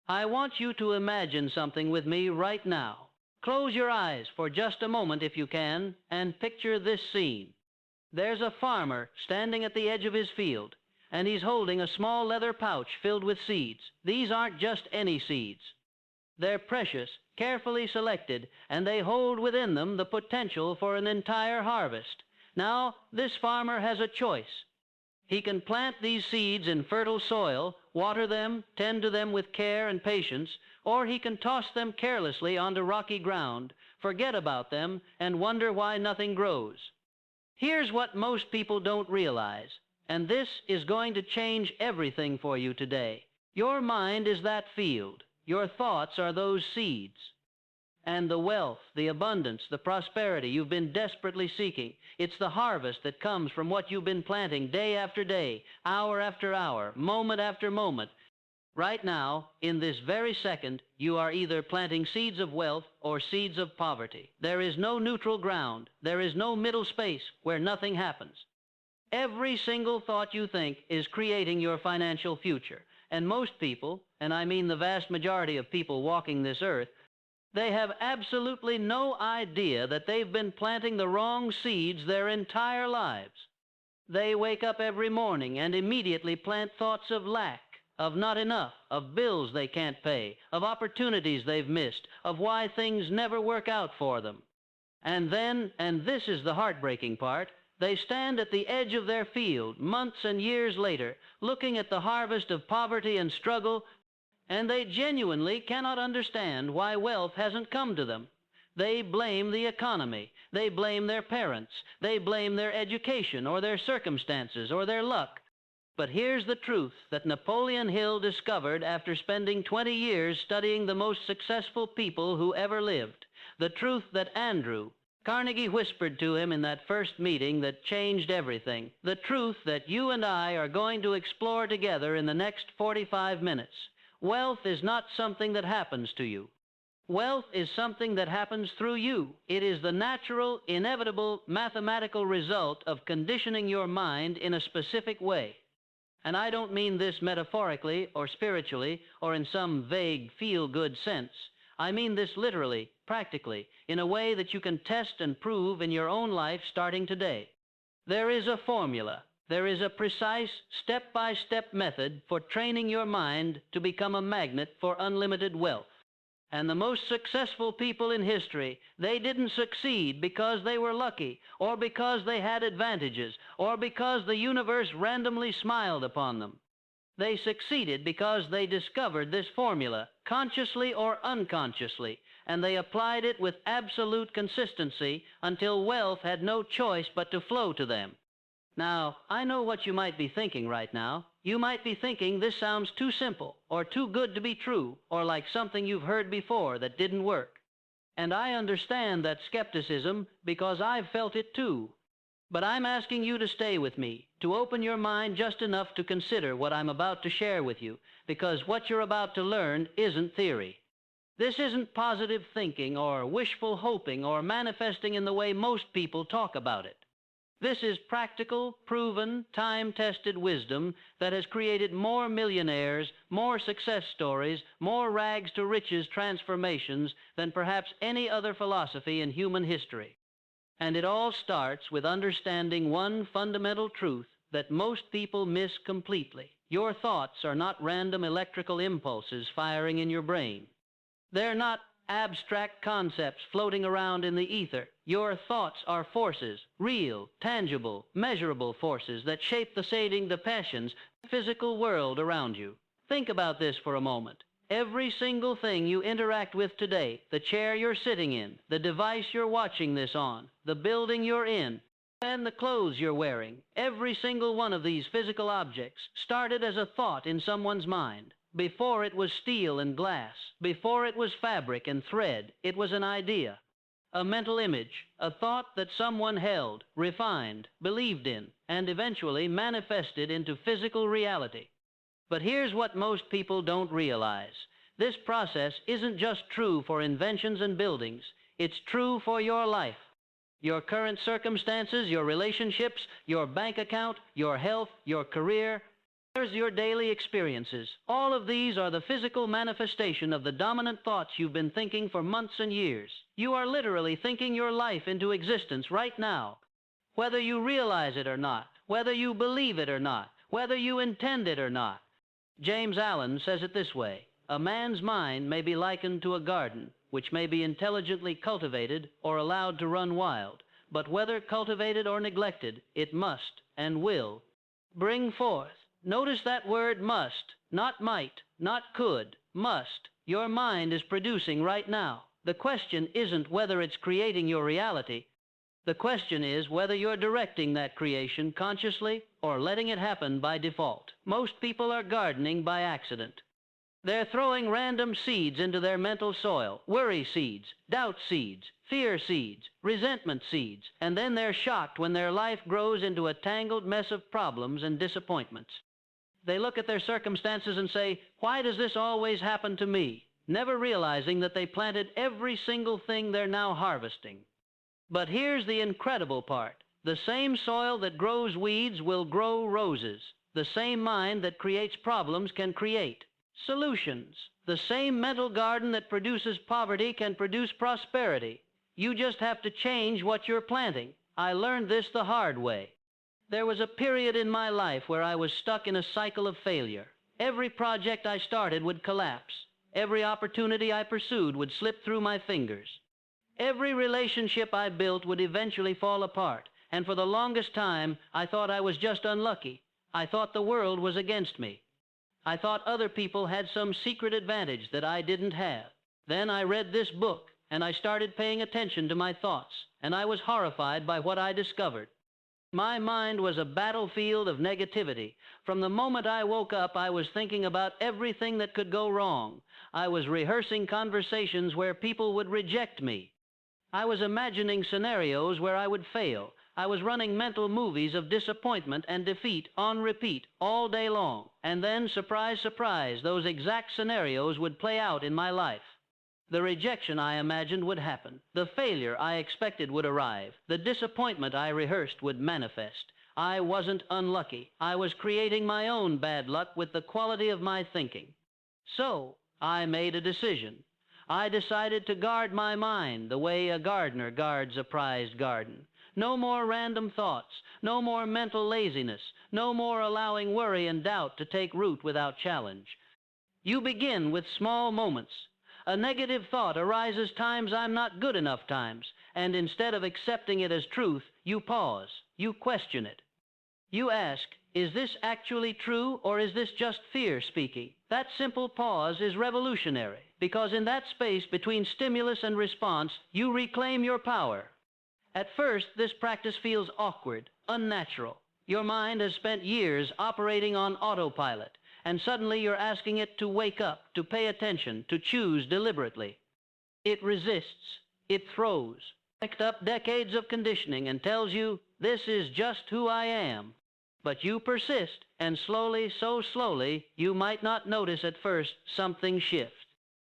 I want you to imagine something with me right now. Close your eyes for just a moment if you can, and picture this scene. There's a farmer standing at the edge of his field, and he's holding a small leather pouch filled with seeds. These aren't just any seeds. They're precious, carefully selected, and they hold within them the potential for an entire harvest. Now, this farmer has a choice. He can plant these seeds in fertile soil, water them, tend to them with care and patience, or he can toss them carelessly onto rocky ground, forget about them, and wonder why nothing grows. Here's what most people don't realize, and this is going to change everything for you today. Your mind is that field. Your thoughts are those seeds. And the wealth, the abundance, the prosperity you've been desperately seeking, it's the harvest that comes from what you've been planting day after day, hour after hour, moment after moment. Right now, in this very second, you are either planting seeds of wealth or seeds of poverty. There is no neutral ground. There is no middle space where nothing happens. Every single thought you think is creating your financial future. And most people, and I mean the vast majority of people walking this earth, they have absolutely no idea that they've been planting the wrong seeds their entire lives. They wake up every morning and immediately plant thoughts of lack, of not enough, of bills they can't pay, of opportunities they've missed, of why things never work out for them. And then, and this is the heartbreaking part, they stand at the edge of their field months and years later, looking at the harvest of poverty and struggle, and they genuinely cannot understand why wealth hasn't come to them. They blame the economy. They blame their parents. They blame their education or their circumstances or their luck. But here's the truth that Napoleon Hill discovered after spending 20 years studying the most successful people who ever lived. The truth that Andrew, Carnegie whispered to him in that first meeting that changed everything. The truth that you and I are going to explore together in the next 45 minutes. Wealth is not something that happens to you. Wealth is something that happens through you. It is the natural, inevitable, mathematical result of conditioning your mind in a specific way. And I don't mean this metaphorically or spiritually or in some vague feel-good sense. I mean this literally, practically, in a way that you can test and prove in your own life starting today. There is a formula. There is a precise, step-by-step method for training your mind to become a magnet for unlimited wealth. And the most successful people in history, they didn't succeed because they were lucky, or because they had advantages, or because the universe randomly smiled upon them. They succeeded because they discovered this formula, consciously or unconsciously, and they applied it with absolute consistency until wealth had no choice but to flow to them. Now, I know what you might be thinking right now. You might be thinking this sounds too simple, or too good to be true, or like something you've heard before that didn't work. And I understand that skepticism because I've felt it too. But I'm asking you to stay with me, to open your mind just enough to consider what I'm about to share with you, because what you're about to learn isn't theory. This isn't positive thinking or wishful hoping or manifesting in the way most people talk about it. This is practical, proven, time-tested wisdom that has created more millionaires, more success stories, more rags-to-riches transformations than perhaps any other philosophy in human history. And it all starts with understanding one fundamental truth that most people miss completely. Your thoughts are not random electrical impulses firing in your brain. They're not abstract concepts floating around in the ether. Your thoughts are forces, real, tangible, measurable forces that shape the passions, physical world around you. Think about this for a moment. Every single thing you interact with today, the chair you're sitting in, the device you're watching this on, the building you're in, and the clothes you're wearing, every single one of these physical objects started as a thought in someone's mind. Before it was steel and glass, before it was fabric and thread, it was an idea, a mental image, a thought that someone held, refined, believed in, and eventually manifested into physical reality. But here's what most people don't realize. This process isn't just true for inventions and buildings. It's true for your life. Your current circumstances, your relationships, your bank account, your health, your career. There's your daily experiences. All of these are the physical manifestation of the dominant thoughts you've been thinking for months and years. You are literally thinking your life into existence right now. Whether you realize it or not, whether you believe it or not, whether you intend it or not. James Allen says it this way: a man's mind may be likened to a garden, which may be intelligently cultivated or allowed to run wild, but whether cultivated or neglected, it must and will bring forth. Notice that word must, not might, not could, must. Your mind is producing right now. The question isn't whether it's creating your reality. The question is whether you're directing that creation consciously or letting it happen by default. Most people are gardening by accident. They're throwing random seeds into their mental soil: worry seeds, doubt seeds, fear seeds, resentment seeds, and then they're shocked when their life grows into a tangled mess of problems and disappointments. They look at their circumstances and say, "Why does this always happen to me?" never realizing that they planted every single thing they're now harvesting. But here's the incredible part. The same soil that grows weeds will grow roses. The same mind that creates problems can create solutions. The same mental garden that produces poverty can produce prosperity. You just have to change what you're planting. I learned this the hard way. There was a period in my life where I was stuck in a cycle of failure. Every project I started would collapse. Every opportunity I pursued would slip through my fingers. Every relationship I built would eventually fall apart, and for the longest time, I thought I was just unlucky. I thought the world was against me. I thought other people had some secret advantage that I didn't have. Then I read this book, and I started paying attention to my thoughts, and I was horrified by what I discovered. My mind was a battlefield of negativity. From the moment I woke up, I was thinking about everything that could go wrong. I was rehearsing conversations where people would reject me. I was imagining scenarios where I would fail. I was running mental movies of disappointment and defeat on repeat all day long. And then, surprise, surprise, those exact scenarios would play out in my life. The rejection I imagined would happen. The failure I expected would arrive. The disappointment I rehearsed would manifest. I wasn't unlucky. I was creating my own bad luck with the quality of my thinking. So, I made a decision. I decided to guard my mind the way a gardener guards a prized garden. No more random thoughts, no more mental laziness, no more allowing worry and doubt to take root without challenge. You begin with small moments. A negative thought arises times I'm not good enough times, and instead of accepting it as truth, you pause, you question it. You ask, is this actually true, or is this just fear speaking? That simple pause is revolutionary, because in that space between stimulus and response, you reclaim your power. At first, this practice feels awkward, unnatural. Your mind has spent years operating on autopilot, and suddenly you're asking it to wake up, to pay attention, to choose deliberately. It resists. It throws. Picked up decades of conditioning and tells you, this is just who I am. But you persist, and slowly, so slowly, you might not notice at first, something shifts.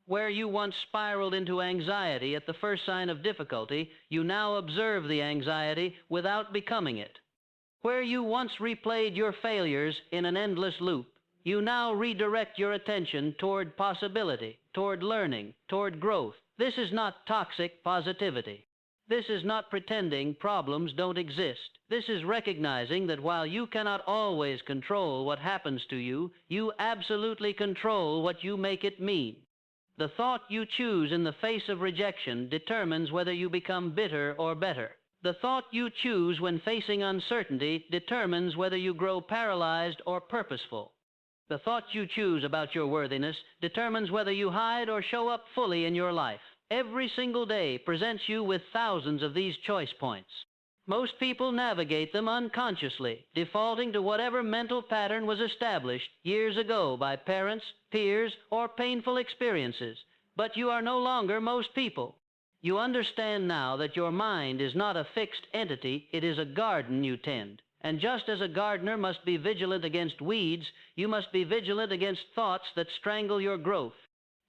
Where you once spiraled into anxiety at the first sign of difficulty, you now observe the anxiety without becoming it. Where you once replayed your failures in an endless loop, you now redirect your attention toward possibility, toward learning, toward growth. This is not toxic positivity. This is not pretending problems don't exist. This is recognizing that while you cannot always control what happens to you, you absolutely control what you make it mean. The thought you choose in the face of rejection determines whether you become bitter or better. The thought you choose when facing uncertainty determines whether you grow paralyzed or purposeful. The thought you choose about your worthiness determines whether you hide or show up fully in your life. Every single day presents you with thousands of these choice points. Most people navigate them unconsciously, defaulting to whatever mental pattern was established years ago by parents, peers, or painful experiences. But you are no longer most people. You understand now that your mind is not a fixed entity, it is a garden you tend. And just as a gardener must be vigilant against weeds, you must be vigilant against thoughts that strangle your growth.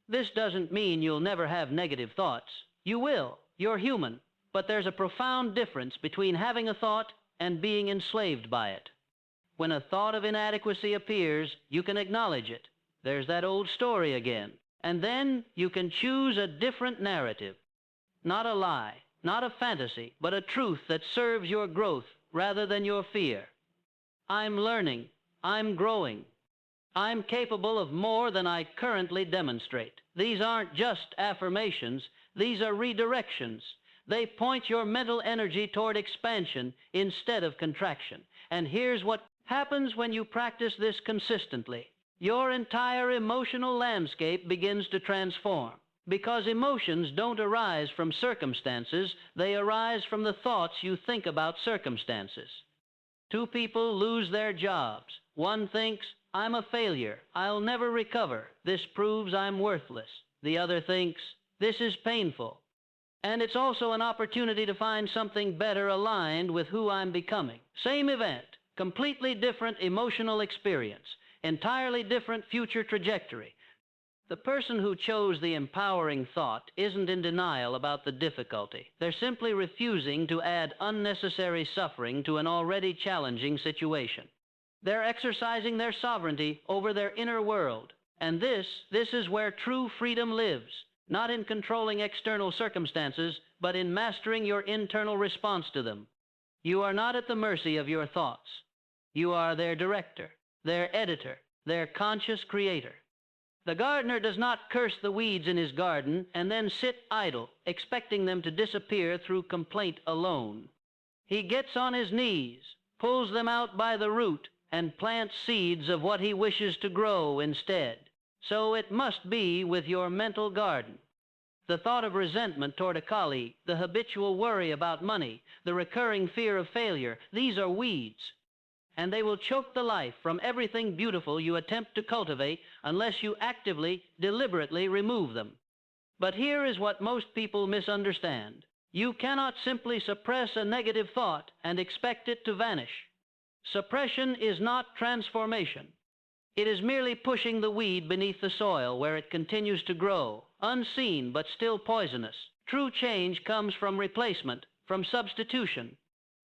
This doesn't mean you'll never have negative thoughts. You will. You're human. But there's a profound difference between having a thought and being enslaved by it. When a thought of inadequacy appears, you can acknowledge it. There's that old story again. And then you can choose a different narrative. Not a lie, not a fantasy, but a truth that serves your growth rather than your fear. I'm learning. I'm growing. I'm capable of more than I currently demonstrate. These aren't just affirmations. These are redirections. They point your mental energy toward expansion instead of contraction. And here's what happens when you practice this consistently. Your entire emotional landscape begins to transform. Because emotions don't arise from circumstances, they arise from the thoughts you think about circumstances. Two people lose their jobs. One thinks, I'm a failure. I'll never recover. This proves I'm worthless. The other thinks, this is painful. And it's also an opportunity to find something better aligned with who I'm becoming. Same event, completely different emotional experience, entirely different future trajectory. The person who chose the empowering thought isn't in denial about the difficulty. They're simply refusing to add unnecessary suffering to an already challenging situation. They're exercising their sovereignty over their inner world. And this is where true freedom lives, not in controlling external circumstances, but in mastering your internal response to them. You are not at the mercy of your thoughts. You are their director, their editor, their conscious creator. The gardener does not curse the weeds in his garden and then sit idle, expecting them to disappear through complaint alone. He gets on his knees, pulls them out by the root, and plants seeds of what he wishes to grow instead. So it must be with your mental garden. The thought of resentment toward a colleague, the habitual worry about money, the recurring fear of failure, these are weeds. And they will choke the life from everything beautiful you attempt to cultivate unless you actively, deliberately remove them. But here is what most people misunderstand. You cannot simply suppress a negative thought and expect it to vanish. Suppression is not transformation. It is merely pushing the weed beneath the soil where it continues to grow, unseen but still poisonous. True change comes from replacement, from substitution.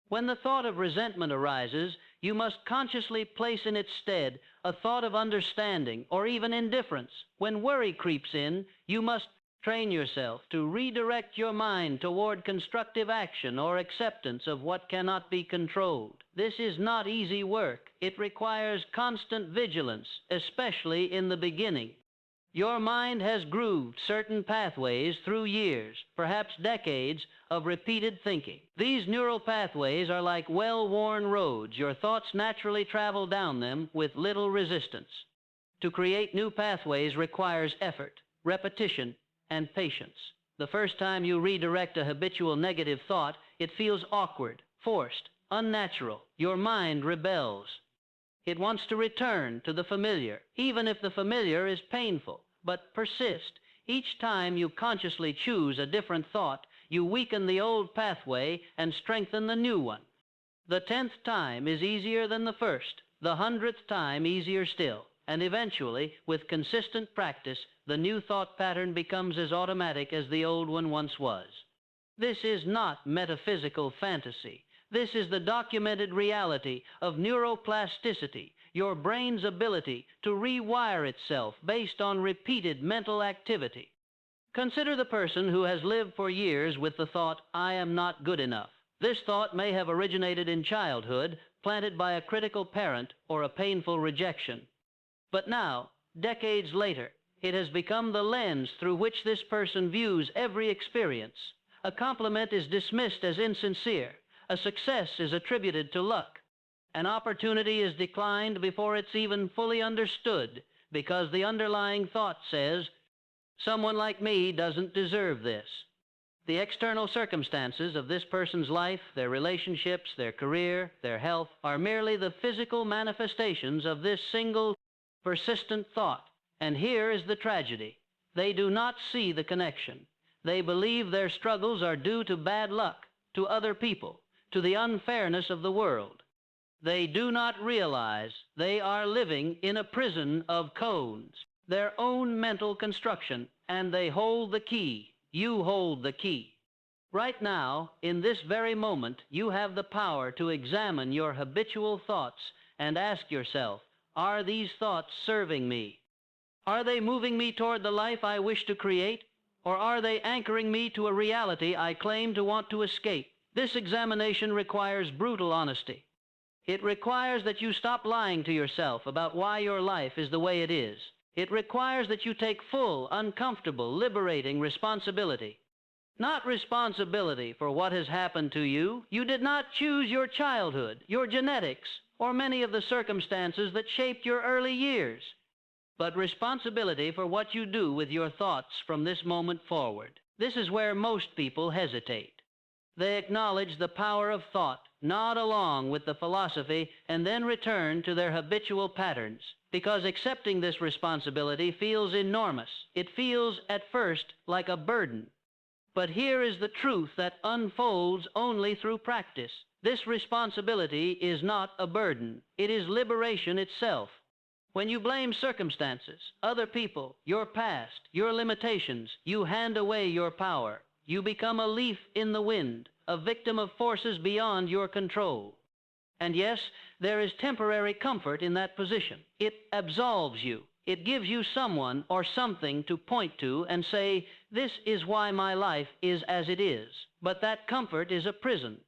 When the thought of resentment arises, you must consciously place in its stead a thought of understanding or even indifference. When worry creeps in, you must train yourself to redirect your mind toward constructive action or acceptance of what cannot be controlled. This is not easy work. It requires constant vigilance, especially in the beginning. Your mind has grooved certain pathways through years, perhaps decades, of repeated thinking. These neural pathways are like well-worn roads. Your thoughts naturally travel down them with little resistance. To create new pathways requires effort, repetition, and patience. The first time you redirect a habitual negative thought, it feels awkward, forced, unnatural. Your mind rebels. It wants to return to the familiar, even if the familiar is painful. But persist. Each time you consciously choose a different thought, you weaken the old pathway and strengthen the new one. The 10th time is easier than the first, the 100th time easier still. And eventually, with consistent practice, the new thought pattern becomes as automatic as the old one once was. This is not metaphysical fantasy. This is the documented reality of neuroplasticity, your brain's ability to rewire itself based on repeated mental activity. Consider the person who has lived for years with the thought, I am not good enough. This thought may have originated in childhood, planted by a critical parent or a painful rejection. But now, decades later, it has become the lens through which this person views every experience. A compliment is dismissed as insincere. A success is attributed to luck. An opportunity is declined before it's even fully understood because the underlying thought says, someone like me doesn't deserve this. The external circumstances of this person's life, their relationships, their career, their health, are merely the physical manifestations of this single, persistent thought. And here is the tragedy. They do not see the connection. They believe their struggles are due to bad luck, to other people, to the unfairness of the world. They do not realize they are living in a prison of codes, their own mental construction, and they hold the key. You hold the key. Right now, in this very moment, you have the power to examine your habitual thoughts and ask yourself, are these thoughts serving me? Are they moving me toward the life I wish to create? Or are they anchoring me to a reality I claim to want to escape? This examination requires brutal honesty. It requires that you stop lying to yourself about why your life is the way it is. It requires that you take full, uncomfortable, liberating responsibility. Not responsibility for what has happened to you. You did not choose your childhood, your genetics, or many of the circumstances that shaped your early years, but responsibility for what you do with your thoughts from this moment forward. This is where most people hesitate. They acknowledge the power of thought, nod along with the philosophy, and then return to their habitual patterns, because accepting this responsibility feels enormous. It feels, at first, like a burden. But here is the truth that unfolds only through practice. This responsibility is not a burden. It is liberation itself. When you blame circumstances, other people, your past, your limitations, you hand away your power. You become a leaf in the wind, a victim of forces beyond your control. And yes, there is temporary comfort in that position. It absolves you. It gives you someone or something to point to and say, this is why my life is as it is. But that comfort is a prison.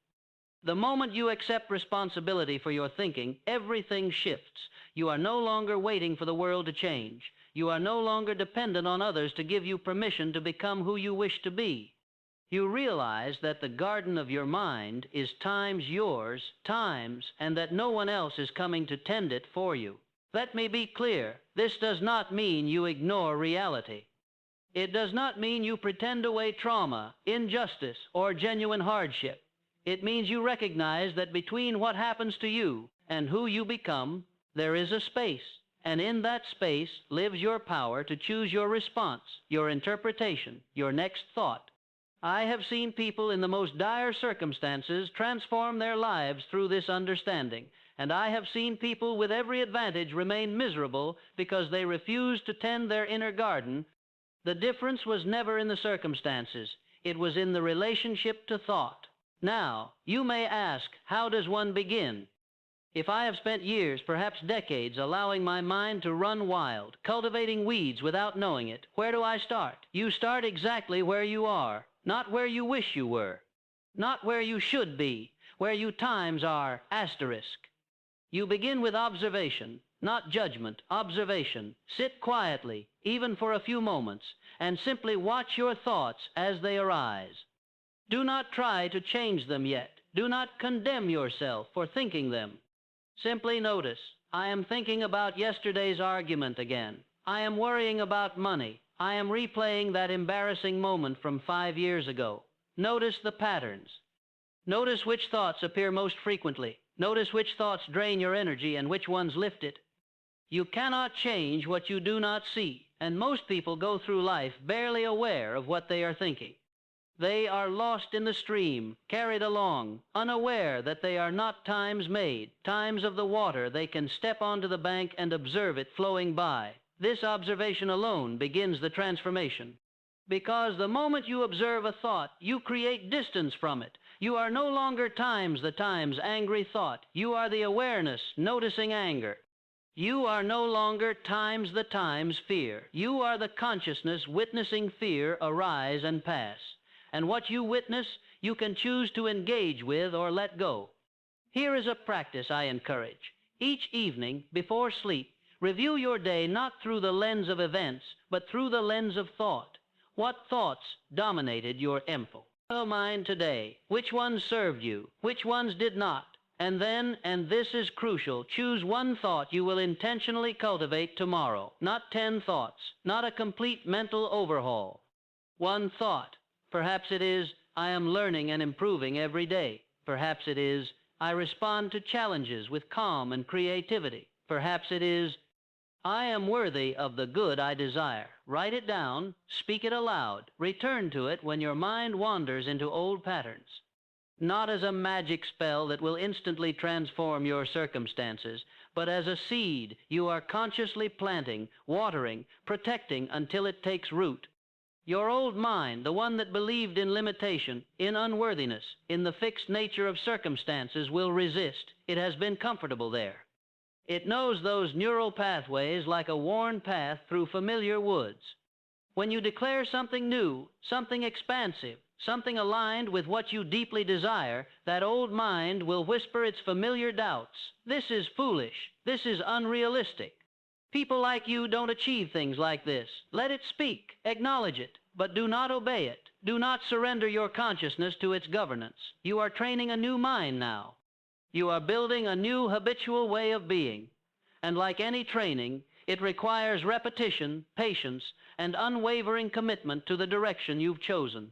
The moment you accept responsibility for your thinking, everything shifts. You are no longer waiting for the world to change. You are no longer dependent on others to give you permission to become who you wish to be. You realize that the garden of your mind is times yours, and that no one else is coming to tend it for you. Let me be clear. This does not mean you ignore reality. It does not mean you pretend away trauma, injustice, or genuine hardship. It means you recognize that between what happens to you and who you become, there is a space, and in that space lives your power to choose your response, your interpretation, your next thought. I have seen people in the most dire circumstances transform their lives through this understanding, and I have seen people with every advantage remain miserable because they refused to tend their inner garden. The difference was never in the circumstances. It was in the relationship to thought. Now, you may ask, how does one begin? If I have spent years, perhaps decades, allowing my mind to run wild, cultivating weeds without knowing it, where do I start? You start exactly where you are, not where you wish you were, not where you should be, where you times are asterisk. You begin with observation, not judgment, observation. Sit quietly, even for a few moments, and simply watch your thoughts as they arise. Do not try to change them yet. Do not condemn yourself for thinking them. Simply notice, I am thinking about yesterday's argument again. I am worrying about money. I am replaying that embarrassing moment from 5 years ago. Notice the patterns. Notice which thoughts appear most frequently. Notice which thoughts drain your energy and which ones lift it. You cannot change what you do not see, and most people go through life barely aware of what they are thinking. They are lost in the stream, carried along, unaware that they are not times made, times of the water they can step onto the bank and observe it flowing by. This observation alone begins the transformation. Because the moment you observe a thought, you create distance from it. You are no longer the times angry thought. You are the awareness noticing anger. You are no longer the times fear. You are the consciousness witnessing fear arise and pass. And what you witness, you can choose to engage with or let go. Here is a practice I encourage. Each evening, before sleep, review your day not through the lens of events, but through the lens of thought. What thoughts dominated your mind today? Which ones served you? Which ones did not? And then, and this is crucial, choose one thought you will intentionally cultivate tomorrow. Not 10 thoughts, not a complete mental overhaul. One thought. Perhaps it is, I am learning and improving every day. Perhaps it is, I respond to challenges with calm and creativity. Perhaps it is, I am worthy of the good I desire. Write it down, speak it aloud, return to it when your mind wanders into old patterns. Not as a magic spell that will instantly transform your circumstances, but as a seed you are consciously planting, watering, protecting until it takes root. Your old mind, the one that believed in limitation, in unworthiness, in the fixed nature of circumstances, will resist. It has been comfortable there. It knows those neural pathways like a worn path through familiar woods. When you declare something new, something expansive, something aligned with what you deeply desire, that old mind will whisper its familiar doubts. This is foolish. This is unrealistic. People like you don't achieve things like this. Let it speak. Acknowledge it. But do not obey it. Do not surrender your consciousness to its governance. You are training a new mind now. You are building a new habitual way of being. And like any training, it requires repetition, patience, and unwavering commitment to the direction you've chosen.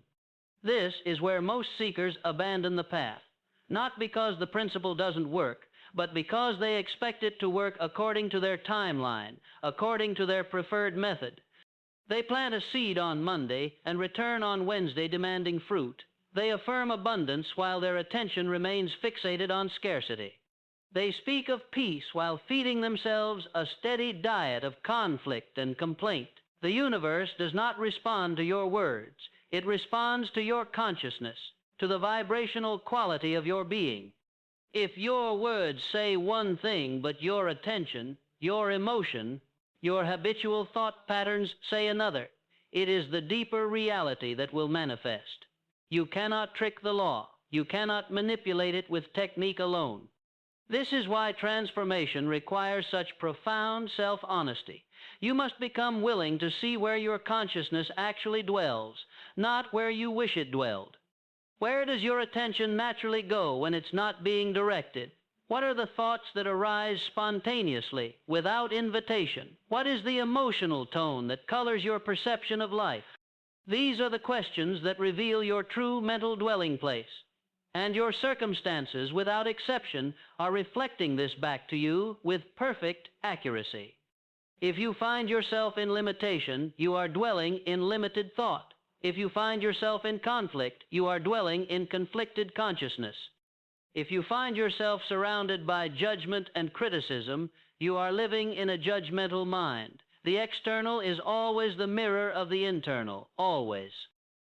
This is where most seekers abandon the path, not because the principle doesn't work, but because they expect it to work according to their timeline, according to their preferred method. They plant a seed on Monday and return on Wednesday demanding fruit. They affirm abundance while their attention remains fixated on scarcity. They speak of peace while feeding themselves a steady diet of conflict and complaint. The universe does not respond to your words. It responds to your consciousness, to the vibrational quality of your being. If your words say one thing, but your attention, your emotion, your habitual thought patterns say another, it is the deeper reality that will manifest. You cannot trick the law. You cannot manipulate it with technique alone. This is why transformation requires such profound self-honesty. You must become willing to see where your consciousness actually dwells, not where you wish it dwelled. Where does your attention naturally go when it's not being directed? What are the thoughts that arise spontaneously, without invitation? What is the emotional tone that colors your perception of life? These are the questions that reveal your true mental dwelling place. And your circumstances, without exception, are reflecting this back to you with perfect accuracy. If you find yourself in limitation, you are dwelling in limited thought. If you find yourself in conflict, you are dwelling in conflicted consciousness. If you find yourself surrounded by judgment and criticism, you are living in a judgmental mind. The external is always the mirror of the internal, always.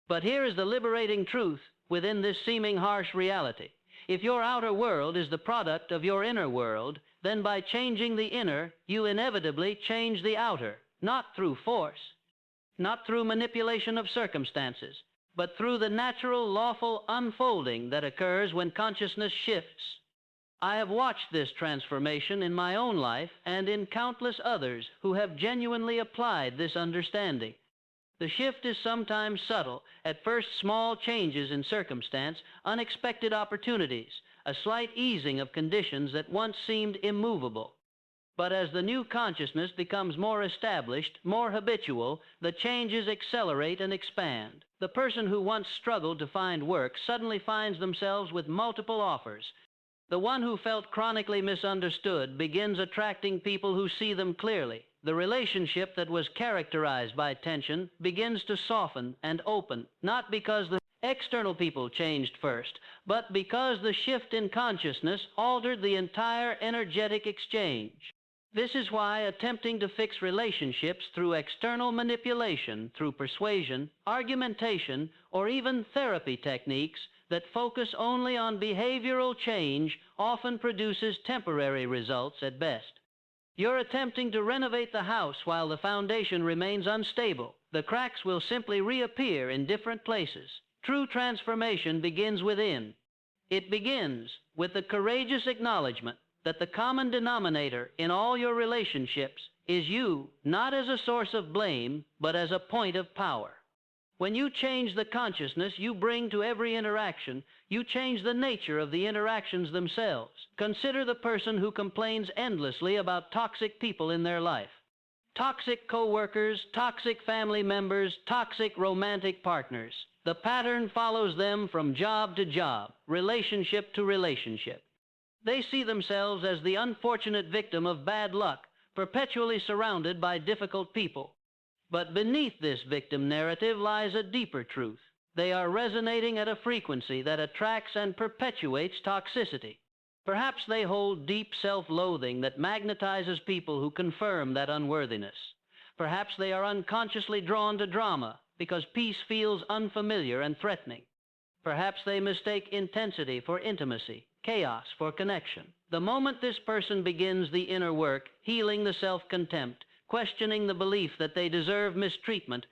But here is the liberating truth within this seeming harsh reality. If your outer world is the product of your inner world, then by changing the inner, you inevitably change the outer, not through force, not through manipulation of circumstances, but through the natural, lawful unfolding that occurs when consciousness shifts. I have watched this transformation in my own life and in countless others who have genuinely applied this understanding. The shift is sometimes subtle, at first small changes in circumstance, unexpected opportunities, a slight easing of conditions that once seemed immovable. But as the new consciousness becomes more established, more habitual, the changes accelerate and expand. The person who once struggled to find work suddenly finds themselves with multiple offers. The one who felt chronically misunderstood begins attracting people who see them clearly. The relationship that was characterized by tension begins to soften and open, not because the external people changed first, but because the shift in consciousness altered the entire energetic exchange. This is why attempting to fix relationships through external manipulation, through persuasion, argumentation, or even therapy techniques that focus only on behavioral change often produces temporary results at best. You're attempting to renovate the house while the foundation remains unstable. The cracks will simply reappear in different places. True transformation begins within. It begins with the courageous acknowledgement that the common denominator in all your relationships is you, not as a source of blame, but as a point of power. When you change the consciousness you bring to every interaction, you change the nature of the interactions themselves. Consider the person who complains endlessly about toxic people in their life. Toxic co-workers, toxic family members, toxic romantic partners. The pattern follows them from job to job, relationship to relationship. They see themselves as the unfortunate victim of bad luck, perpetually surrounded by difficult people. But beneath this victim narrative lies a deeper truth. They are resonating at a frequency that attracts and perpetuates toxicity. Perhaps they hold deep self-loathing that magnetizes people who confirm that unworthiness. Perhaps they are unconsciously drawn to drama because peace feels unfamiliar and threatening. Perhaps they mistake intensity for intimacy, chaos for connection. The moment this person begins the inner work, healing the self-contempt, questioning the belief that they deserve mistreatment,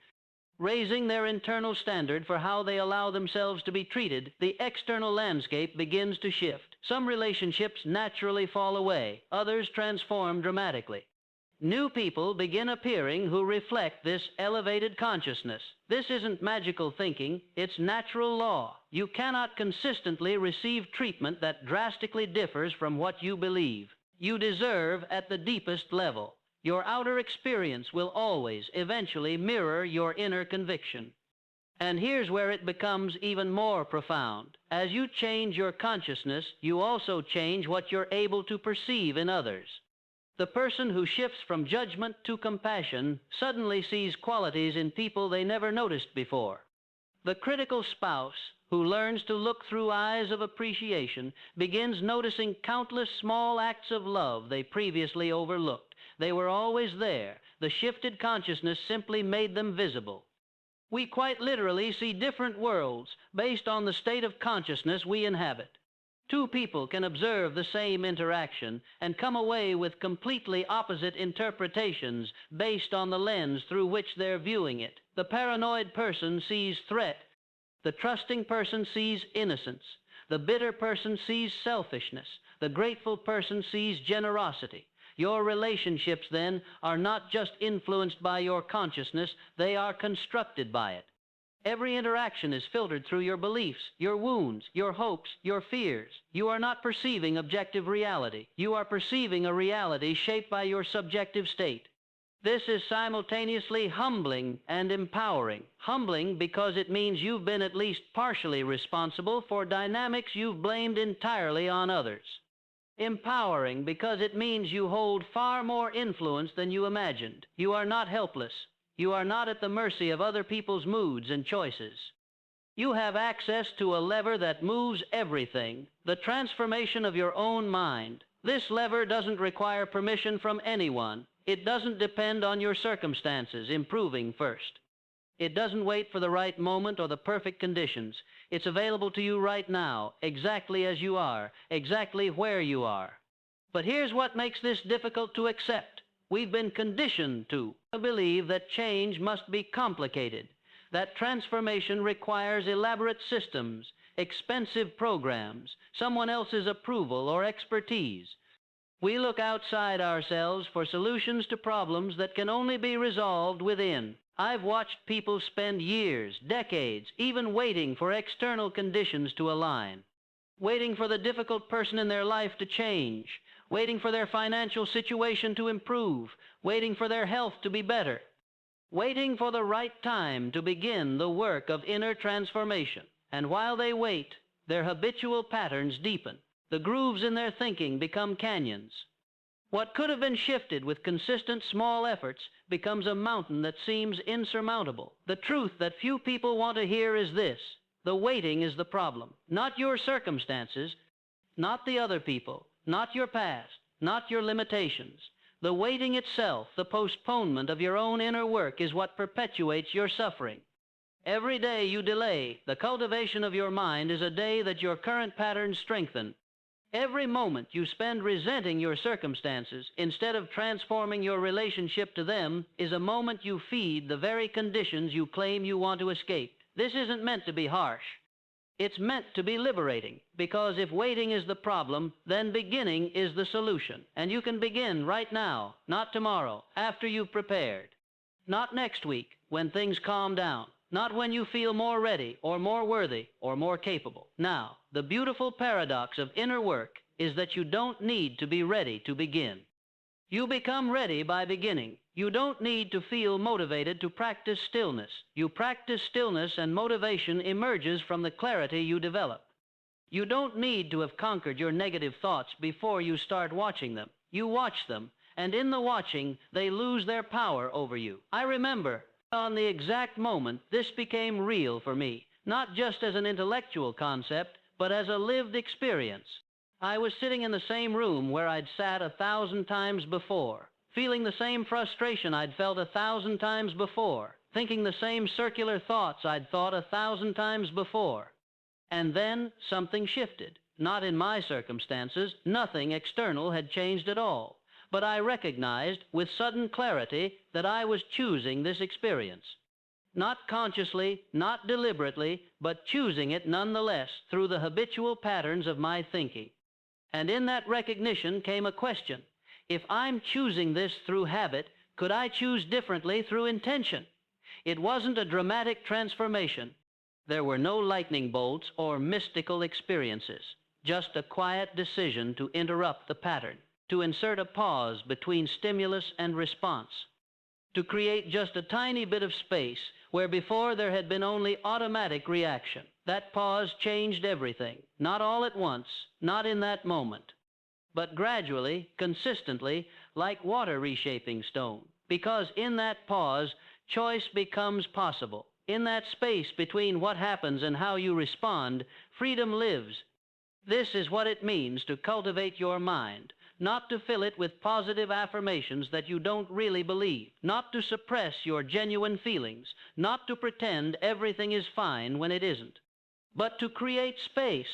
raising their internal standard for how they allow themselves to be treated, the external landscape begins to shift. Some relationships naturally fall away, others transform dramatically. New people begin appearing who reflect this elevated consciousness. This isn't magical thinking, it's natural law. You cannot consistently receive treatment that drastically differs from what you believe. You deserve at the deepest level. Your outer experience will always, eventually mirror your inner conviction. And here's where it becomes even more profound. As you change your consciousness, you also change what you're able to perceive in others. The person who shifts from judgment to compassion suddenly sees qualities in people they never noticed before. The critical spouse who learns to look through eyes of appreciation begins noticing countless small acts of love they previously overlooked. They were always there. The shifted consciousness simply made them visible. We quite literally see different worlds based on the state of consciousness we inhabit. Two people can observe the same interaction and come away with completely opposite interpretations based on the lens through which they're viewing it. The paranoid person sees threat. The trusting person sees innocence. The bitter person sees selfishness. The grateful person sees generosity. Your relationships, then, are not just influenced by your consciousness, they are constructed by it. Every interaction is filtered through your beliefs, your wounds, your hopes, your fears. You are not perceiving objective reality. You are perceiving a reality shaped by your subjective state. This is simultaneously humbling and empowering. Humbling because it means you've been at least partially responsible for dynamics you've blamed entirely on others. Empowering because it means you hold far more influence than you imagined. You are not helpless. You are not at the mercy of other people's moods and choices. You have access to a lever that moves everything, the transformation of your own mind. This lever doesn't require permission from anyone. It doesn't depend on your circumstances improving first. It doesn't wait for the right moment or the perfect conditions. It's available to you right now, exactly as you are, exactly where you are. But here's what makes this difficult to accept. We've been conditioned to believe that change must be complicated, that transformation requires elaborate systems, expensive programs, someone else's approval or expertise. We look outside ourselves for solutions to problems that can only be resolved within. I've watched people spend years, decades, even waiting for external conditions to align, waiting for the difficult person in their life to change, waiting for their financial situation to improve, waiting for their health to be better, waiting for the right time to begin the work of inner transformation. And while they wait, their habitual patterns deepen. The grooves in their thinking become canyons. What could have been shifted with consistent small efforts becomes a mountain that seems insurmountable. The truth that few people want to hear is this: the waiting is the problem, not your circumstances, not the other people, not your past, not your limitations. The waiting itself, the postponement of your own inner work, is what perpetuates your suffering. Every day you delay the cultivation of your mind is a day that your current patterns strengthen. Every moment you spend resenting your circumstances instead of transforming your relationship to them is a moment you feed the very conditions you claim you want to escape. This isn't meant to be harsh. It's meant to be liberating, because if waiting is the problem, then beginning is the solution. And you can begin right now, not tomorrow, after you've prepared. Not next week, when things calm down. Not when you feel more ready, or more worthy, or more capable. Now, the beautiful paradox of inner work is that you don't need to be ready to begin. You become ready by beginning. You don't need to feel motivated to practice stillness. You practice stillness and motivation emerges from the clarity you develop. You don't need to have conquered your negative thoughts before you start watching them. You watch them, and in the watching, they lose their power over you. I remember on the exact moment this became real for me, not just as an intellectual concept, but as a lived experience. I was sitting in the same room where I'd sat 1,000 times before, feeling the same frustration I'd felt 1,000 times before, thinking the same circular thoughts I'd thought 1,000 times before. And then something shifted. Not in my circumstances. Nothing external had changed at all. But I recognized with sudden clarity that I was choosing this experience. Not consciously, not deliberately, but choosing it nonetheless through the habitual patterns of my thinking. And in that recognition came a question. If I'm choosing this through habit, could I choose differently through intention? It wasn't a dramatic transformation. There were no lightning bolts or mystical experiences, just a quiet decision to interrupt the pattern, to insert a pause between stimulus and response, to create just a tiny bit of space where before there had been only automatic reaction. That pause changed everything, not all at once, not in that moment, but gradually, consistently, like water reshaping stone. Because in that pause, choice becomes possible. In that space between what happens and how you respond, freedom lives. This is what it means to cultivate your mind. Not to fill it with positive affirmations that you don't really believe, not to suppress your genuine feelings, not to pretend everything is fine when it isn't, but to create space,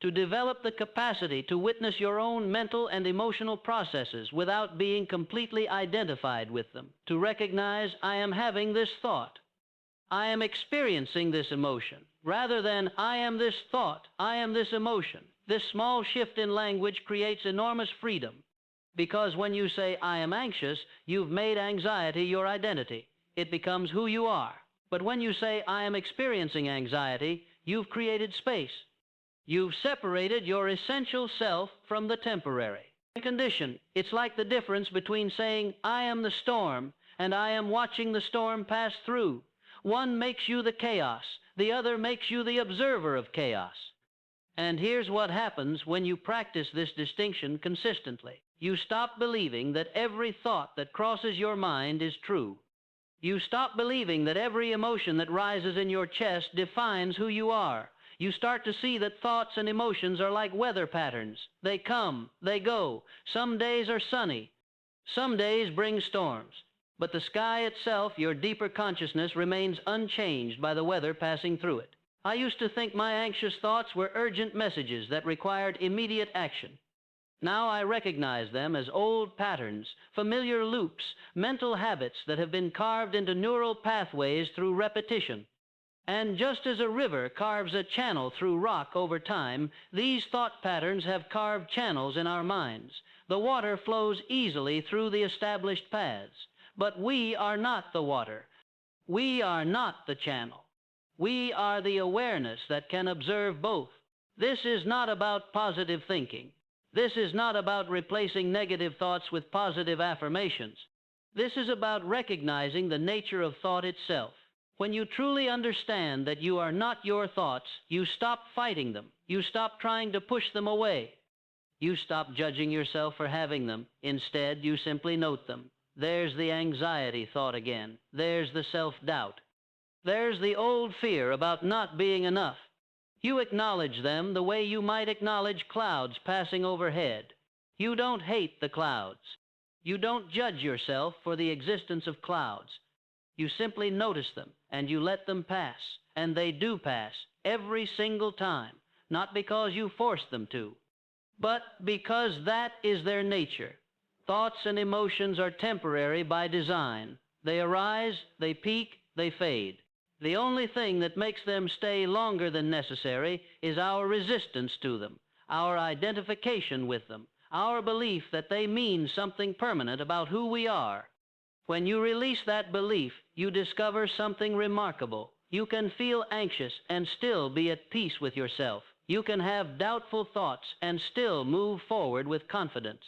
to develop the capacity to witness your own mental and emotional processes without being completely identified with them, to recognize I am having this thought, I am experiencing this emotion, rather than I am this thought, I am this emotion. This small shift in language creates enormous freedom, because when you say, I am anxious, you've made anxiety your identity. It becomes who you are. But when you say, I am experiencing anxiety, you've created space. You've separated your essential self from the temporary condition. It's like the difference between saying, I am the storm, and I am watching the storm pass through. One makes you the chaos. The other makes you the observer of chaos. And here's what happens when you practice this distinction consistently. You stop believing that every thought that crosses your mind is true. You stop believing that every emotion that rises in your chest defines who you are. You start to see that thoughts and emotions are like weather patterns. They come, they go. Some days are sunny. Some days bring storms. But the sky itself, your deeper consciousness, remains unchanged by the weather passing through it. I used to think my anxious thoughts were urgent messages that required immediate action. Now I recognize them as old patterns, familiar loops, mental habits that have been carved into neural pathways through repetition. And just as a river carves a channel through rock over time, these thought patterns have carved channels in our minds. The water flows easily through the established paths. But we are not the water. We are not the channel. We are the awareness that can observe both. This is not about positive thinking. This is not about replacing negative thoughts with positive affirmations. This is about recognizing the nature of thought itself. When you truly understand that you are not your thoughts, you stop fighting them. You stop trying to push them away. You stop judging yourself for having them. Instead, you simply note them. There's the anxiety thought again. There's the self-doubt. There's the old fear about not being enough. You acknowledge them the way you might acknowledge clouds passing overhead. You don't hate the clouds. You don't judge yourself for the existence of clouds. You simply notice them, and you let them pass. And they do pass, every single time, not because you force them to, but because that is their nature. Thoughts and emotions are temporary by design. They arise, they peak, they fade. The only thing that makes them stay longer than necessary is our resistance to them, our identification with them, our belief that they mean something permanent about who we are. When you release that belief, you discover something remarkable. You can feel anxious and still be at peace with yourself. You can have doubtful thoughts and still move forward with confidence.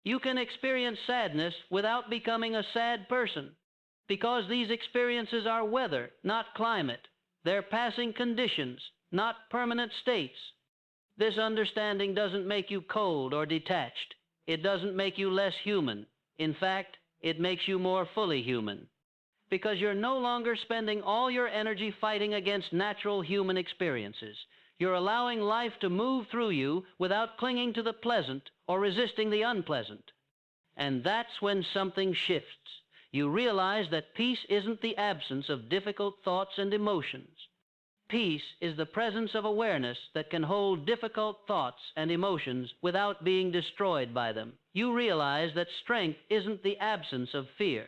You can experience sadness without becoming a sad person, because these experiences are weather, not climate. They're passing conditions, not permanent states. This understanding doesn't make you cold or detached. It doesn't make you less human. In fact, it makes you more fully human, because you're no longer spending all your energy fighting against natural human experiences. You're allowing life to move through you without clinging to the pleasant or resisting the unpleasant. And that's when something shifts. You realize that peace isn't the absence of difficult thoughts and emotions. peace is the presence of awareness that can hold difficult thoughts and emotions without being destroyed by them. You realize that strength isn't the absence of fear.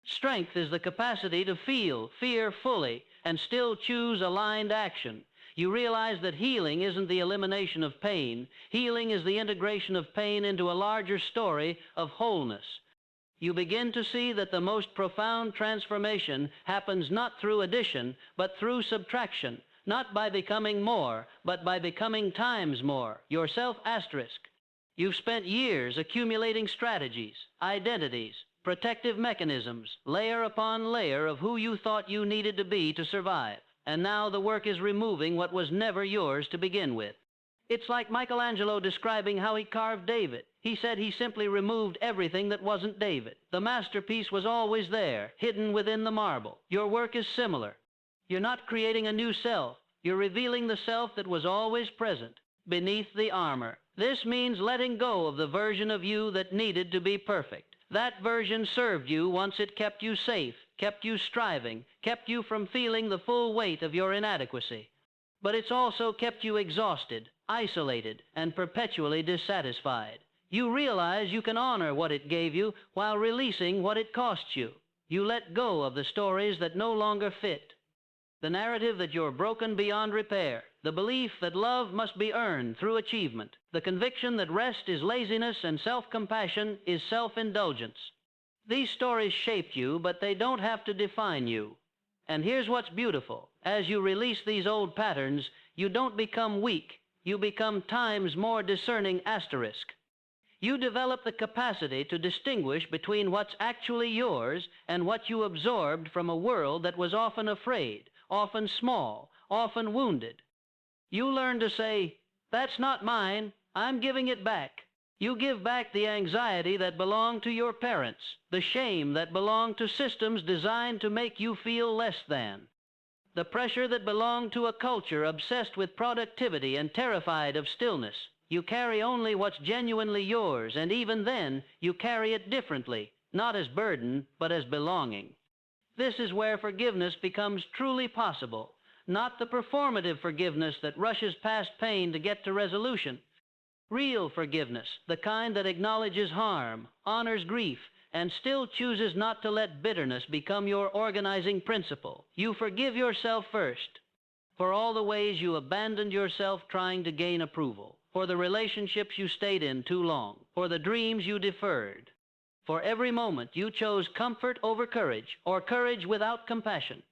Strength is the capacity to feel fear fully and still choose aligned action. You realize that healing isn't the elimination of pain. Healing is the integration of pain into a larger story of wholeness. You begin to see that the most profound transformation happens not through addition, but through subtraction, not by becoming more, but by becoming times more, yourself asterisk. You've spent years accumulating strategies, identities, protective mechanisms, layer upon layer of who you thought you needed to be to survive. And now the work is removing what was never yours to begin with. It's like Michelangelo describing how he carved David. He said he simply removed everything that wasn't David. The masterpiece was always there, hidden within the marble. Your work is similar. You're not creating a new self. You're revealing the self that was always present, beneath the armor. This means letting go of the version of you that needed to be perfect. That version served you once it kept you safe, kept you striving, kept you from feeling the full weight of your inadequacy. But it's also kept you exhausted, isolated, and perpetually dissatisfied. You realize you can honor what it gave you while releasing what it cost you. You let go of the stories that no longer fit. The narrative that you're broken beyond repair, the belief that love must be earned through achievement, the conviction that rest is laziness and self-compassion is self-indulgence. These stories shaped you, but they don't have to define you. And here's what's beautiful. As you release these old patterns, you don't become weak. You become times more discerning asterisk. You develop the capacity to distinguish between what's actually yours and what you absorbed from a world that was often afraid, often small, often wounded. You learn to say, "That's not mine. I'm giving it back." You give back the anxiety that belonged to your parents, the shame that belonged to systems designed to make you feel less than, the pressure that belonged to a culture obsessed with productivity and terrified of stillness. You carry only what's genuinely yours, and even then, you carry it differently, not as burden, but as belonging. This is where forgiveness becomes truly possible, not the performative forgiveness that rushes past pain to get to resolution. Real forgiveness, the kind that acknowledges harm, honors grief, and still chooses not to let bitterness become your organizing principle. You forgive yourself first, for all the ways you abandoned yourself trying to gain approval, for the relationships you stayed in too long, for the dreams you deferred, for every moment you chose comfort over courage, or courage without compassion.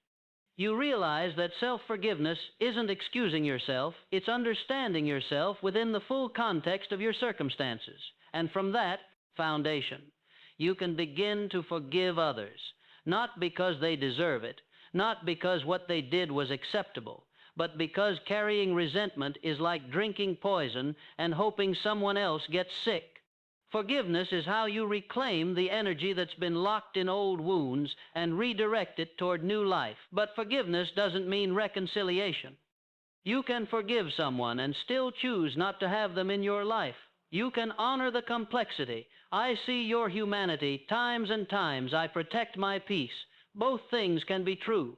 You realize that self-forgiveness isn't excusing yourself, it's understanding yourself within the full context of your circumstances. And from that foundation, you can begin to forgive others, not because they deserve it, not because what they did was acceptable, but because carrying resentment is like drinking poison and hoping someone else gets sick. Forgiveness is how you reclaim the energy that's been locked in old wounds and redirect it toward new life. But forgiveness doesn't mean reconciliation. You can forgive someone and still choose not to have them in your life. You can honor the complexity. I see your humanity. Times and times I protect my peace. Both things can be true.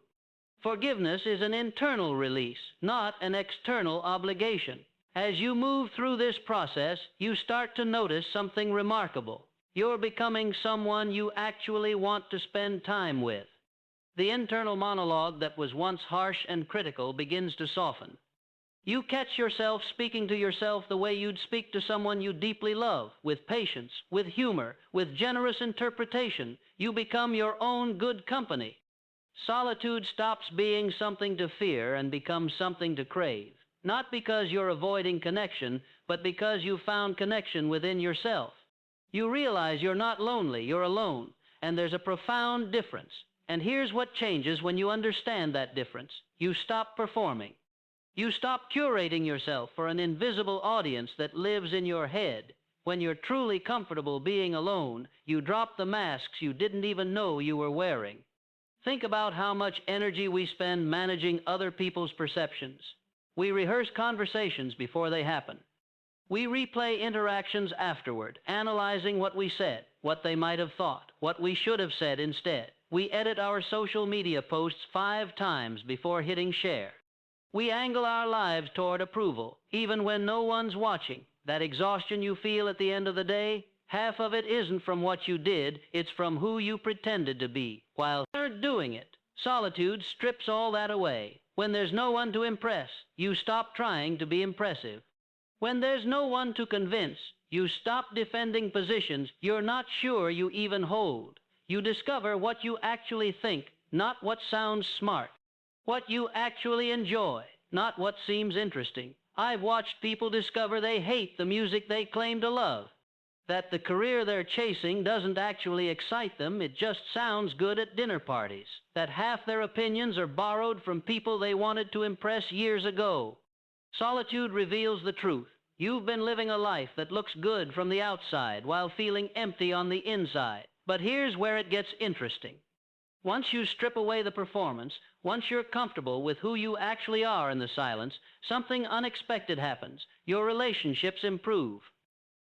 Forgiveness is an internal release, not an external obligation. As you move through this process, you start to notice something remarkable. You're becoming someone you actually want to spend time with. The internal monologue that was once harsh and critical begins to soften. You catch yourself speaking to yourself the way you'd speak to someone you deeply love, with patience, with humor, with generous interpretation. You become your own good company. Solitude stops being something to fear and becomes something to crave. Not because you're avoiding connection, but because you found connection within yourself. You realize you're not lonely, you're alone, and there's a profound difference. And here's what changes when you understand that difference. You stop performing. You stop curating yourself for an invisible audience that lives in your head. When you're truly comfortable being alone, you drop the masks you didn't even know you were wearing. Think about how much energy we spend managing other people's perceptions. We rehearse conversations before they happen. We replay interactions afterward, analyzing what we said, what they might have thought, what we should have said instead. We edit our social media posts 5 times before hitting share. We angle our lives toward approval, even when no one's watching. That exhaustion you feel at the end of the day, half of it isn't from what you did, it's from who you pretended to be, while you weren't doing it. Solitude strips all that away. When there's no one to impress, you stop trying to be impressive. When there's no one to convince, you stop defending positions you're not sure you even hold. You discover what you actually think, not what sounds smart. What you actually enjoy, not what seems interesting. I've watched people discover they hate the music they claim to love. That the career they're chasing doesn't actually excite them, it just sounds good at dinner parties. That half their opinions are borrowed from people they wanted to impress years ago. Solitude reveals the truth. You've been living a life that looks good from the outside while feeling empty on the inside. But here's where it gets interesting. Once you strip away the performance, once you're comfortable with who you actually are in the silence, something unexpected happens. Your relationships improve.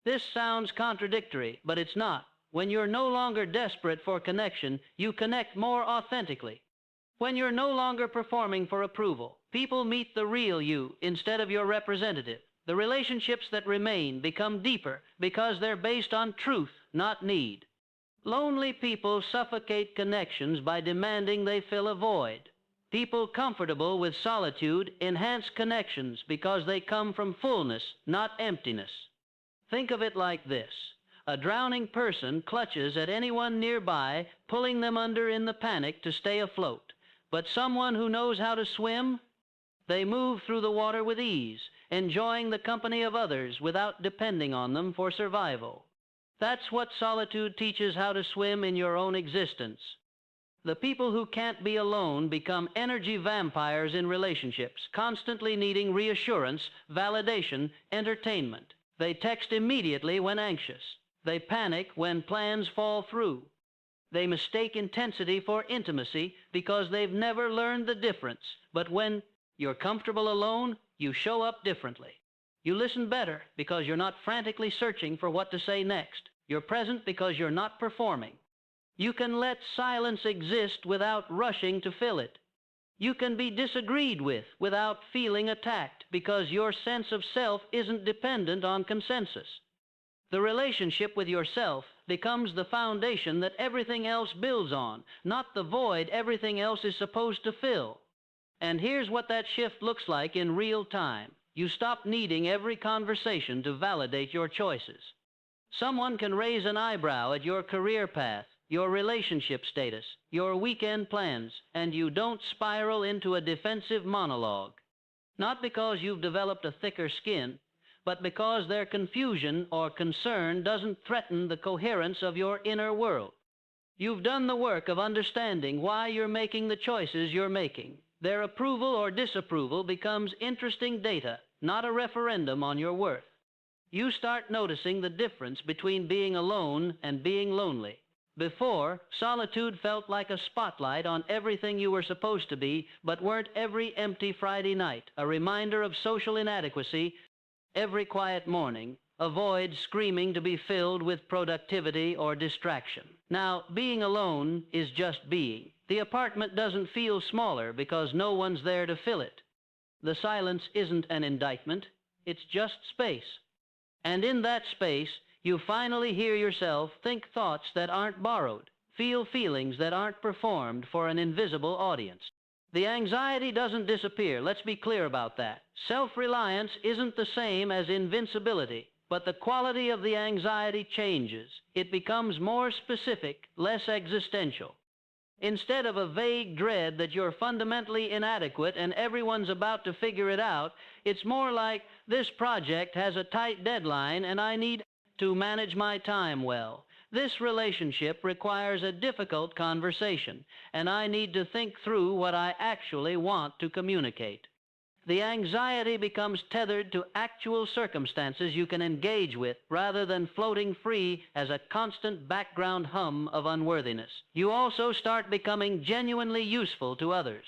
This sounds contradictory, but it's not. When you're no longer desperate for connection, you connect more authentically. When you're no longer performing for approval, people meet the real you instead of your representative. The relationships that remain become deeper because they're based on truth, not need. Lonely people suffocate connections by demanding they fill a void. People comfortable with solitude enhance connections because they come from fullness, not emptiness. Think of it like this. A drowning person clutches at anyone nearby, pulling them under in the panic to stay afloat. But someone who knows how to swim, they move through the water with ease, enjoying the company of others without depending on them for survival. That's what solitude teaches how to swim in your own existence. The people who can't be alone become energy vampires in relationships, constantly needing reassurance, validation, entertainment. They text immediately when anxious. They panic when plans fall through. They mistake intensity for intimacy because they've never learned the difference. But when you're comfortable alone, you show up differently. You listen better because you're not frantically searching for what to say next. You're present because you're not performing. You can let silence exist without rushing to fill it. You can be disagreed with without feeling attacked because your sense of self isn't dependent on consensus. The relationship with yourself becomes the foundation that everything else builds on, not the void everything else is supposed to fill. And here's what that shift looks like in real time. You stop needing every conversation to validate your choices. Someone can raise an eyebrow at your career path, your relationship status, your weekend plans, and you don't spiral into a defensive monologue. Not because you've developed a thicker skin, but because their confusion or concern doesn't threaten the coherence of your inner world. You've done the work of understanding why you're making the choices you're making. Their approval or disapproval becomes interesting data, not a referendum on your worth. You start noticing the difference between being alone and being lonely. Before, solitude felt like a spotlight on everything you were supposed to be, but weren't every empty Friday night, a reminder of social inadequacy. Every quiet morning, a void screaming to be filled with productivity or distraction. Now, being alone is just being. The apartment doesn't feel smaller because no one's there to fill it. The silence isn't an indictment, it's just space. And in that space, you finally hear yourself think thoughts that aren't borrowed, feel feelings that aren't performed for an invisible audience. The anxiety doesn't disappear, let's be clear about that. Self-reliance isn't the same as invincibility, but the quality of the anxiety changes. It becomes more specific, less existential. Instead of a vague dread that you're fundamentally inadequate and everyone's about to figure it out, it's more like, this project has a tight deadline and I need to manage my time well. This relationship requires a difficult conversation, and I need to think through what I actually want to communicate. The anxiety becomes tethered to actual circumstances you can engage with rather than floating free as a constant background hum of unworthiness. You also start becoming genuinely useful to others.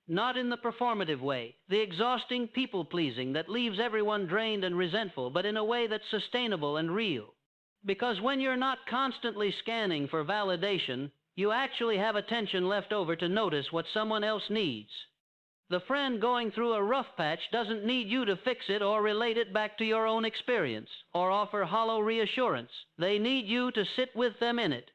Not in the performative way, the exhausting people-pleasing that leaves everyone drained and resentful, but in a way that's sustainable and real. Because when you're not constantly scanning for validation, you actually have attention left over to notice what someone else needs. The friend going through a rough patch doesn't need you to fix it or relate it back to your own experience or offer hollow reassurance. They need you to sit with them in it.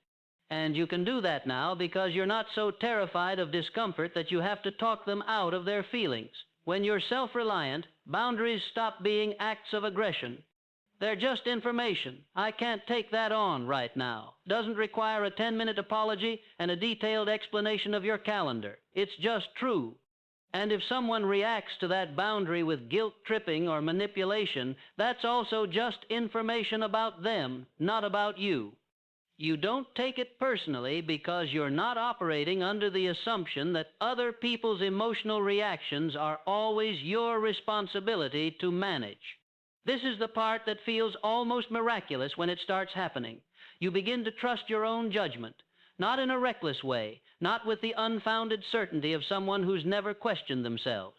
And you can do that now because you're not so terrified of discomfort that you have to talk them out of their feelings. When you're self-reliant, boundaries stop being acts of aggression. They're just information. I can't take that on right now. Doesn't require a 10-minute apology and a detailed explanation of your calendar. It's just true. And if someone reacts to that boundary with guilt-tripping or manipulation, that's also just information about them, not about you. You don't take it personally because you're not operating under the assumption that other people's emotional reactions are always your responsibility to manage. This is the part that feels almost miraculous when it starts happening. You begin to trust your own judgment, not in a reckless way, not with the unfounded certainty of someone who's never questioned themselves,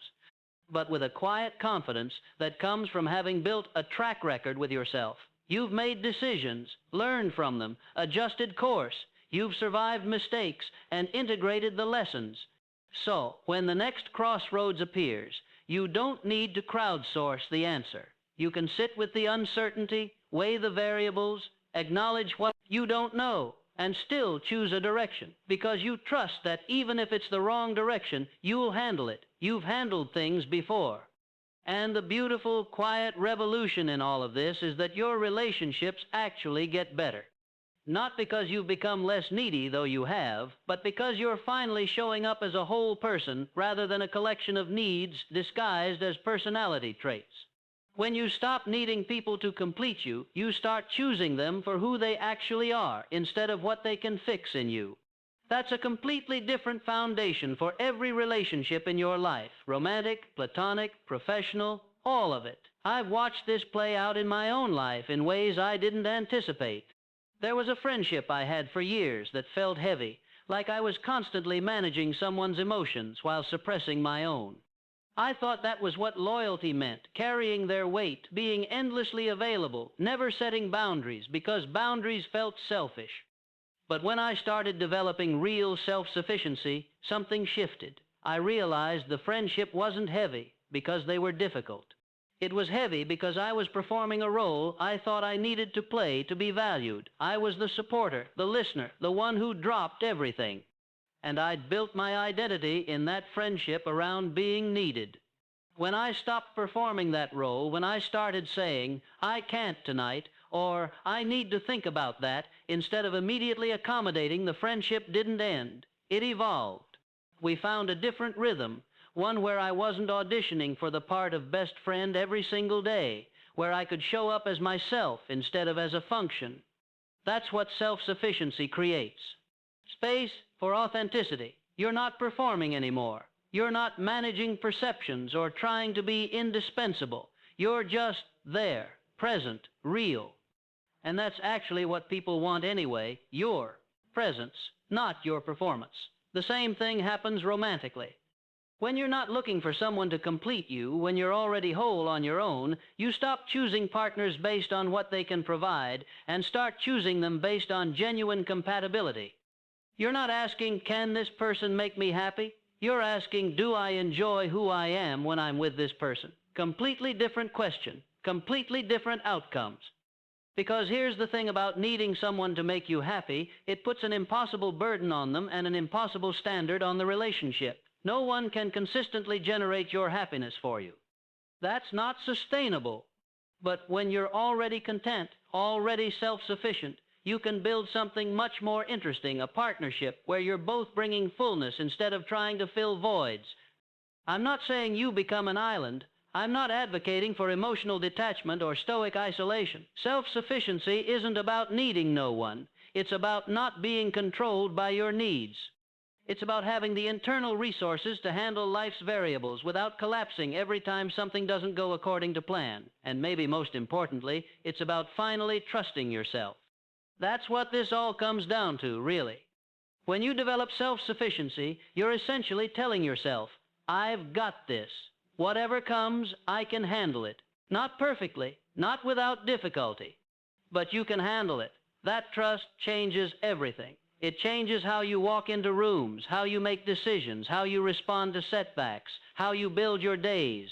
but with a quiet confidence that comes from having built a track record with yourself. You've made decisions, learned from them, adjusted course. You've survived mistakes and integrated the lessons. So, when the next crossroads appears, you don't need to crowdsource the answer. You can sit with the uncertainty, weigh the variables, acknowledge what you don't know, and still choose a direction, because you trust that even if it's the wrong direction, you'll handle it. You've handled things before. And the beautiful, quiet revolution in all of this is that your relationships actually get better. Not because you've become less needy, though you have, but because you're finally showing up as a whole person rather than a collection of needs disguised as personality traits. When you stop needing people to complete you, you start choosing them for who they actually are instead of what they can fix in you. That's a completely different foundation for every relationship in your life, romantic, platonic, professional, all of it. I've watched this play out in my own life in ways I didn't anticipate. There was a friendship I had for years that felt heavy, like I was constantly managing someone's emotions while suppressing my own. I thought that was what loyalty meant, carrying their weight, being endlessly available, never setting boundaries, because boundaries felt selfish. But when I started developing real self-sufficiency, something shifted. I realized the friendship wasn't heavy because they were difficult. It was heavy because I was performing a role I thought I needed to play to be valued. I was the supporter, the listener, the one who dropped everything. And I'd built my identity in that friendship around being needed. When I stopped performing that role, when I started saying, "I can't tonight," or "I need to think about that," instead of immediately accommodating, the friendship didn't end. It evolved. We found a different rhythm, one where I wasn't auditioning for the part of best friend every single day, where I could show up as myself instead of as a function. That's what self-sufficiency creates. Space for authenticity. You're not performing anymore. You're not managing perceptions or trying to be indispensable. You're just there, present, real. And that's actually what people want anyway, your presence, not your performance. The same thing happens romantically. When you're not looking for someone to complete you, when you're already whole on your own, you stop choosing partners based on what they can provide and start choosing them based on genuine compatibility. You're not asking, "Can this person make me happy?" You're asking, "Do I enjoy who I am when I'm with this person?" Completely different question, completely different outcomes. Because here's the thing about needing someone to make you happy, it puts an impossible burden on them and an impossible standard on the relationship. No one can consistently generate your happiness for you. That's not sustainable. But when you're already content, already self-sufficient, you can build something much more interesting, a partnership where you're both bringing fullness instead of trying to fill voids. I'm not saying you become an island. I'm not advocating for emotional detachment or stoic isolation. Self-sufficiency isn't about needing no one. It's about not being controlled by your needs. It's about having the internal resources to handle life's variables without collapsing every time something doesn't go according to plan. And maybe most importantly, it's about finally trusting yourself. That's what this all comes down to, really. When you develop self-sufficiency, you're essentially telling yourself, "I've got this. Whatever comes, I can handle it. Not perfectly, not without difficulty, but you can handle it." That trust changes everything. It changes how you walk into rooms, how you make decisions, how you respond to setbacks, how you build your days.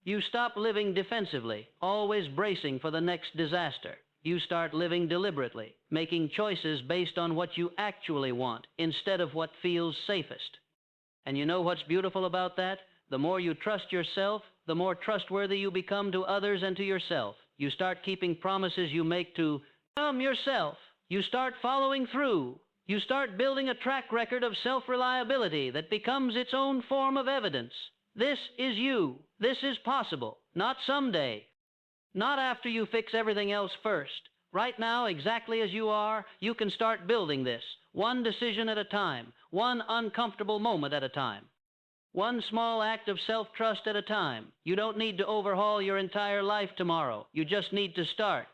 You stop living defensively, always bracing for the next disaster. You start living deliberately, making choices based on what you actually want instead of what feels safest. And you know what's beautiful about that? The more you trust yourself, the more trustworthy you become to others and to yourself. You start keeping promises you make to yourself. You start following through. You start building a track record of self-reliability that becomes its own form of evidence. This is you. This is possible. Not someday. Not after you fix everything else first. Right now, exactly as you are, you can start building this, one decision at a time, one uncomfortable moment at a time. One small act of self-trust at a time. You don't need to overhaul your entire life tomorrow. You just need to start.